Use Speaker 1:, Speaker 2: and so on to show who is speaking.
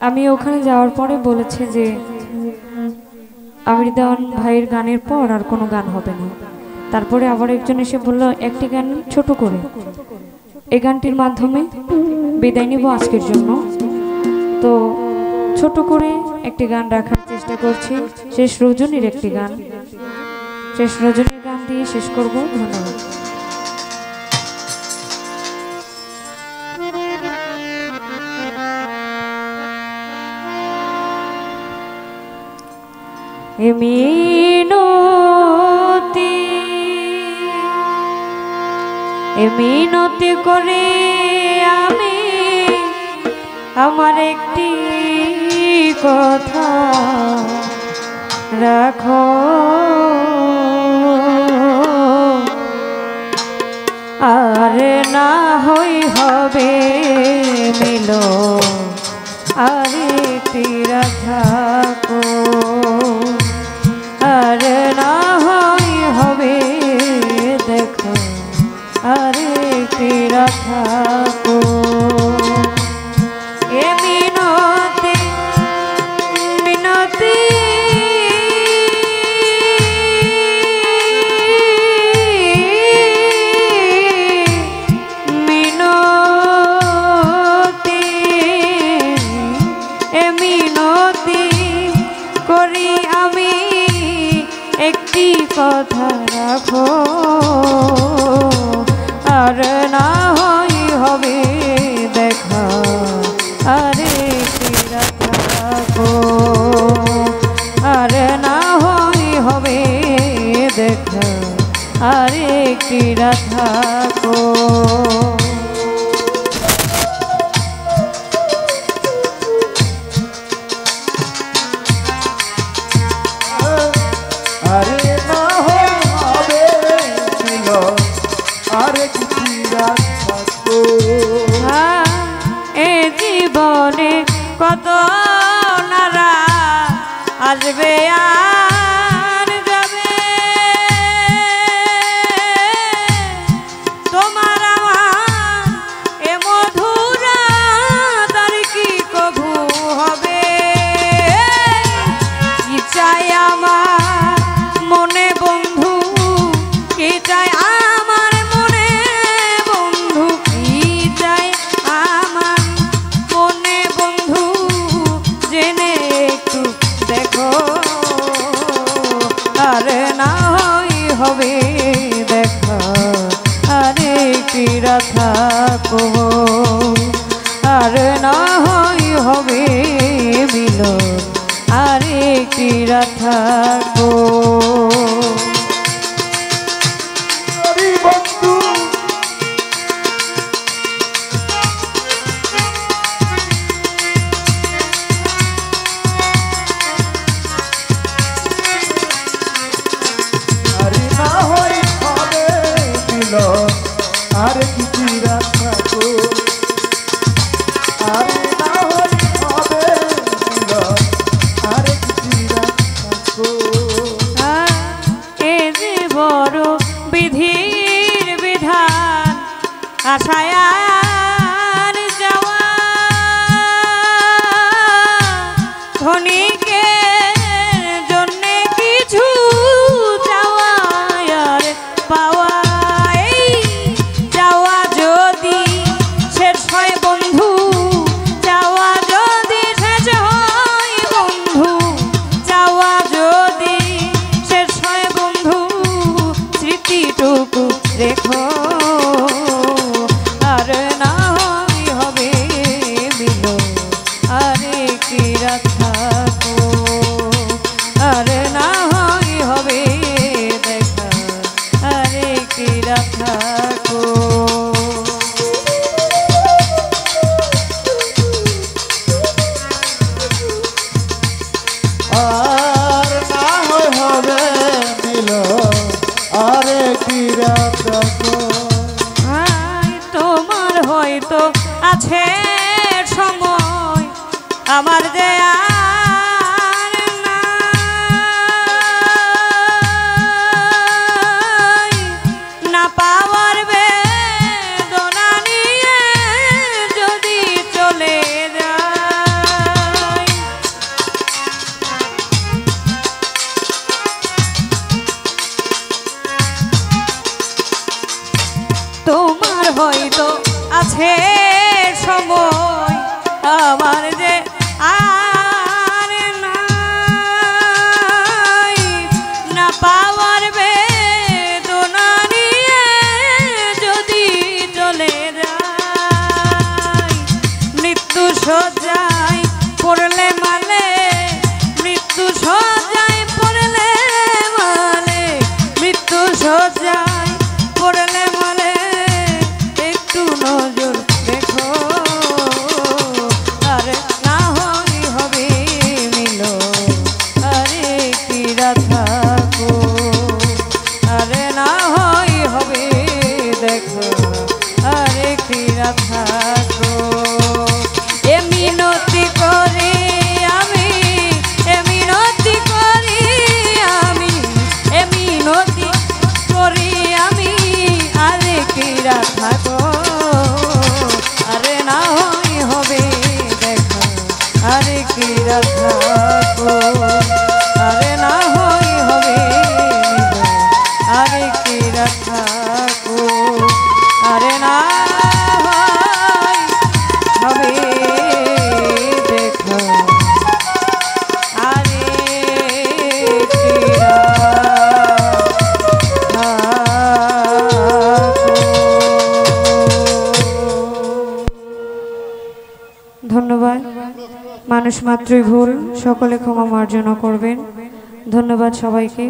Speaker 1: আমি ওখানে যাওয়ার পরে বলেছে যে আমির দেওয়ান ভাইয়ের গানের পর আর কোনো গান হবে না। তারপরে আবার একজন এসে বলল একটি গান ছোট করে, এই গানটির মাধ্যমে বিদায় নিব আজকের জন্য। তো ছোট করে একটি গান রাখার চেষ্টা করছি, শেষ রজনীর একটি গান, শেষ রজনীর গান দিয়ে শেষ করব। ধন্যবাদ। মিনতি করে আমি আমার একটি কথা রাখো, আর না হই হবে মিলো আর একটি রাখো, আর না হই হবে দেখো আর একটি রাখো। এ মিনতি মিনতি মিনতি এ মিনতি করি আমি একটি কথা রাখো, আর না হই হবে দেখা আর একটি রাখো, আর না হই হবে দেখা আর একটি রাখো। এ জীবনে কত নারা আসবে আর যাবে, তোমার আমার এ মধুরা তার কি কভু হবে, কি চাই আমার মনে বন্ধু, কি চাই আমার মনে বন্ধু, কি চাই আমার মনে বন্ধু জেনে একটু দেখো, আর না হই হবে দেখা আর একটি রাখো, আর না হই হবে মিলন আর একটি রাখো।
Speaker 2: আর কিছু রাখো, আর না হই হবে আর কিছু রাখো।
Speaker 1: এ যে বড় বিধির বিধান আশায় আর যাওয়া, ধনিকের জন্যে কিছু চাওয়া আর পাওয়া, দেখো আর না হই হবে মিলো আর একটি রাখো, আর না হই হবে দেখা আর একটি রাখো।
Speaker 2: আর না হই হবে মিলো আর একটি রাখো।
Speaker 1: তোমার হয়তো আছে সময় আমার যে আর নাই, না পাওয়ার বেদনা নিয়ে যদি চলে যায়, আমার যে আর নাই না পাওয়ার বেদনা নিয়ে যদি চলে যায় মৃত্যু সজ্জায় পড়লে মালে মৃত্যু সজ্জায় পড়লে মালে মৃত্যু সজ্জায় পড়লে মালে একটু নজর দেখো আরে না হই হবে মিলো আরে কিরা থাকো আরে না হই হবে দেখো আরে কিরা থাকো এ মিনতি করে আমি এ মিনতি করি আমি এ মিনতি করি আমি আরে কিরা থাকো আরে না হই হবে দেখো আরে কিরা থাকো আরে না হই হবে আরে কিরা থাকো আরে না হই হবে দেখো আরে কিরা ধন্যবাদ। মানুষ মাত্রই ভুল, সকলে ক্ষমা মার্জনা করবেন। ধন্যবাদ সবাইকে।